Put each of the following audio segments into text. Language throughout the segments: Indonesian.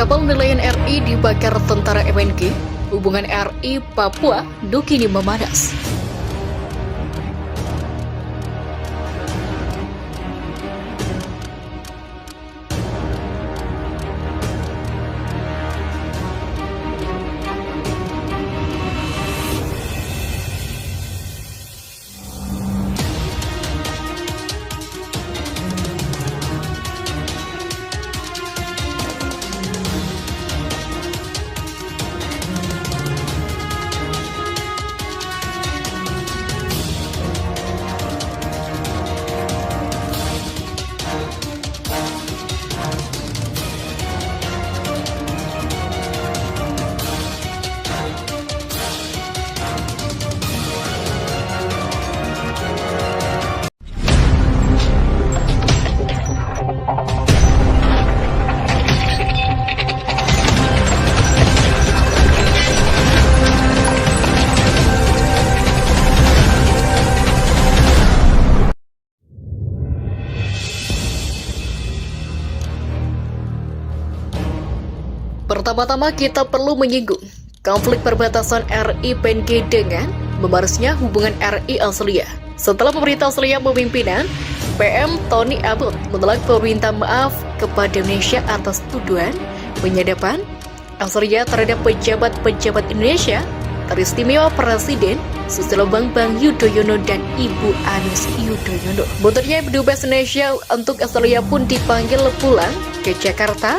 Kapal nelayan RI dibakar tentara MNG, hubungan RI Papua kini memanas. Pertama-tama kita perlu menyinggung konflik perbatasan RI PNG dengan membarusnya hubungan RI Australia. Setelah pemerintah Australia pemimpinan PM Tony Abbott menolak permintaan maaf kepada Indonesia atas tuduhan penyadapan Australia terhadap pejabat-pejabat Indonesia, teristimewa Presiden Susilo Bambang Yudhoyono dan Ibu Anis Yudhoyono. Buntutnya Dubes Indonesia untuk Australia pun dipanggil pulang ke Jakarta.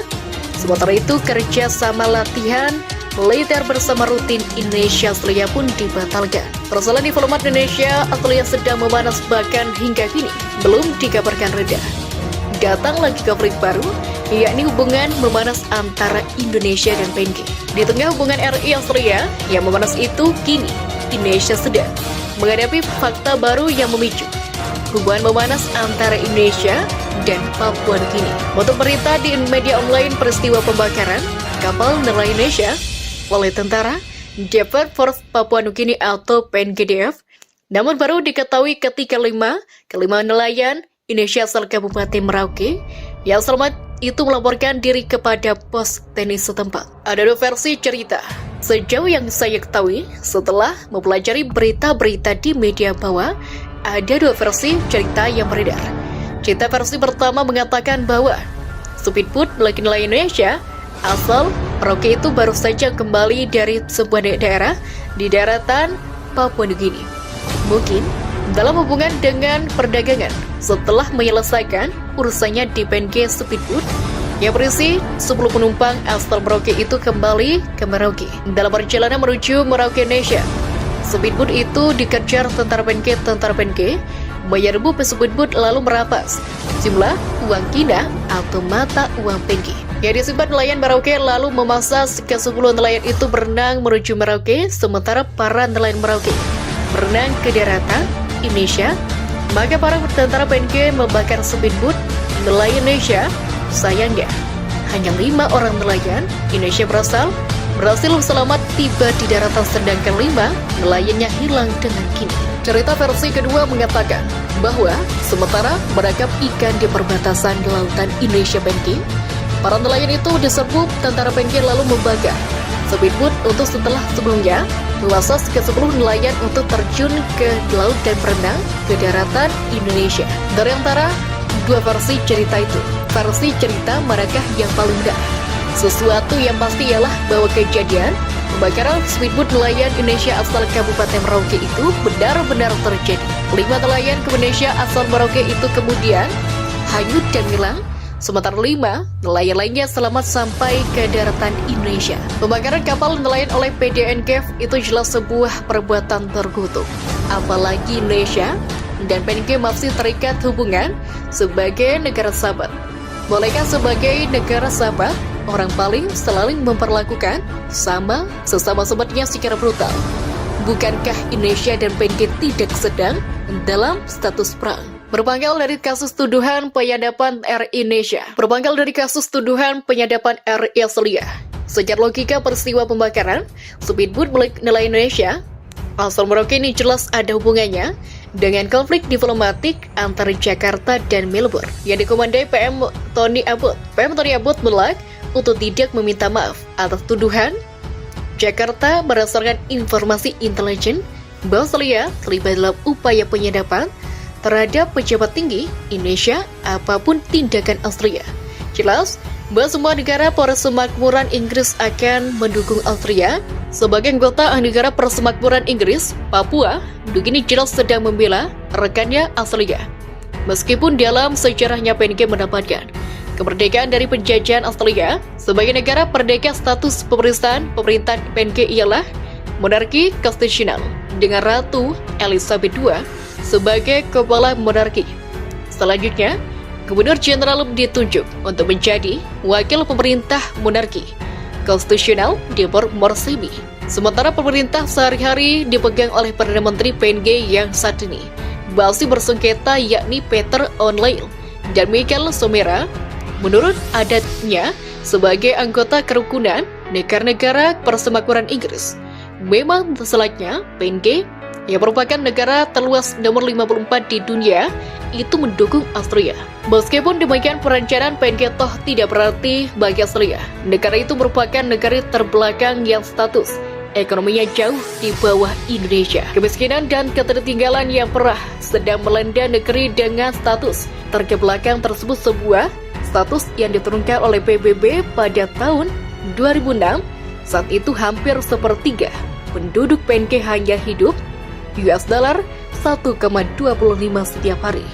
Sementara itu, kerja sama latihan militer bersama rutin Indonesia-Australia pun dibatalkan. Persoalan diplomat Indonesia-Australia sedang memanas bahkan hingga kini belum dikabarkan reda. Datang lagi konflik baru, yakni hubungan memanas antara Indonesia dan PNG. Di tengah hubungan RI-Australia yang memanas itu, kini Indonesia sedang menghadapi fakta baru yang memicu hubungan memanas antara Indonesia dan Papua Nugini. Untuk berita di media online peristiwa pembakaran kapal nelayan Indonesia oleh tentara Defense Force Papua Nugini atau PNGDF, namun baru diketahui ketika kelima nelayan Indonesia asal Kabupaten Merauke yang selamat itu melaporkan diri kepada pos tenis setempat. Ada dua versi cerita. Sejauh yang saya ketahui, setelah mempelajari berita-berita di media bahwa ada dua versi cerita yang beredar. Cerita versi pertama mengatakan bahwa speedboat milik nelayan Indonesia asal Merauke itu baru saja kembali dari sebuah daerah di daratan Papua Nugini. Mungkin dalam hubungan dengan perdagangan setelah menyelesaikan urusannya di PNG speedboat yang berisi 10 penumpang asal Merauke itu kembali ke Merauke. Dalam perjalanan menuju Merauke, Indonesia, speedboat itu dikejar tentara PNG menyerbu speedboat lalu merampas jumlah uang kina atau mata uang PNG yang disimpan nelayan Merauke, lalu memaksa ke-10 nelayan itu berenang menuju Merauke, sementara para nelayan Merauke berenang ke daratan Indonesia. Maka para tentara PNG membakar speedboat nelayan Indonesia. Sayangnya hanya 5 orang nelayan Indonesia berhasil selamat tiba di daratan, sedangkan 5 nelayannya hilang dengan kini. Cerita versi kedua mengatakan bahwa sementara menangkap ikan di perbatasan lautan Indonesia PNG, para nelayan itu diserbu tentara PNG lalu membakar speedboat untuk setelah sebelumnya memaksa ke-10 nelayan untuk terjun ke laut dan berenang ke daratan Indonesia. Dari antara dua versi cerita itu, versi cerita manakah yang paling benar? Sesuatu yang pasti ialah bahwa kejadian pembakaran speedboat nelayan Indonesia asal Kabupaten Merauke itu benar-benar terjadi. 5 nelayan Indonesia asal Merauke itu kemudian hanyut dan hilang, sementara 5 nelayan lainnya selamat sampai ke daratan Indonesia. Pembakaran kapal nelayan oleh PDNGF itu jelas sebuah perbuatan terkutuk. Apalagi Indonesia dan PNG masih terikat hubungan sebagai negara sahabat. Bolehkah sebagai negara sahabat, orang paling selalu memperlakukan sesama sahabatnya secara brutal? Bukankah Indonesia dan PNG tidak sedang dalam status perang? Berpangkal dari kasus tuduhan penyadapan RI Indonesia. Berpangkal dari kasus tuduhan penyadapan RI Australia. Secara logika peristiwa pembakaran speedboat milik nelayan Indonesia asal Merauke ini jelas ada hubungannya dengan konflik diplomatik antara Jakarta dan Melbourne yang dikomandai PM Tony Abbott. PM Tony Abbott menolak untuk tidak meminta maaf atas tuduhan. Jakarta berdasarkan informasi intelijen bahwa Australia terlibat dalam upaya penyadapan terhadap pejabat tinggi Indonesia apapun tindakan Australia. Jelas bahwa semua negara Persemakmuran Inggris akan mendukung Australia. Sebagai anggota negara Persemakmuran Inggris, Papua begini jelas sedang membela rekannya Australia. Meskipun dalam sejarahnya PNG mendapatkan kemerdekaan dari penjajahan Australia, sebagai negara merdeka status pemerintahan PNG ialah monarki konstitusional dengan Ratu Elizabeth II sebagai kepala monarki. Selanjutnya, Gubernur Jenderal ditunjuk untuk menjadi wakil pemerintah monarki konstitusional Debor Morsebi. Sementara pemerintah sehari-hari dipegang oleh Perdana Menteri PNG yang saat ini masih bersengketa, yakni Peter O'Neill dan Michael Somera. Menurut adatnya, sebagai anggota kerukunan negara-negara Persemakmuran Inggris, memang selatnya PNG yang merupakan negara terluas nomor 54 di dunia itu mendukung Australia. Meskipun demikian, perencanaan PNG toh tidak berarti bagi Australia. Negara itu merupakan negara terbelakang yang status ekonominya jauh di bawah Indonesia. Kemiskinan dan ketertinggalan yang perah sedang melanda negeri dengan status terbelakang tersebut, sebuah status yang diturunkan oleh PBB pada tahun 2006. Saat itu hampir sepertiga penduduk PNG hanya hidup $1,25 setiap hari.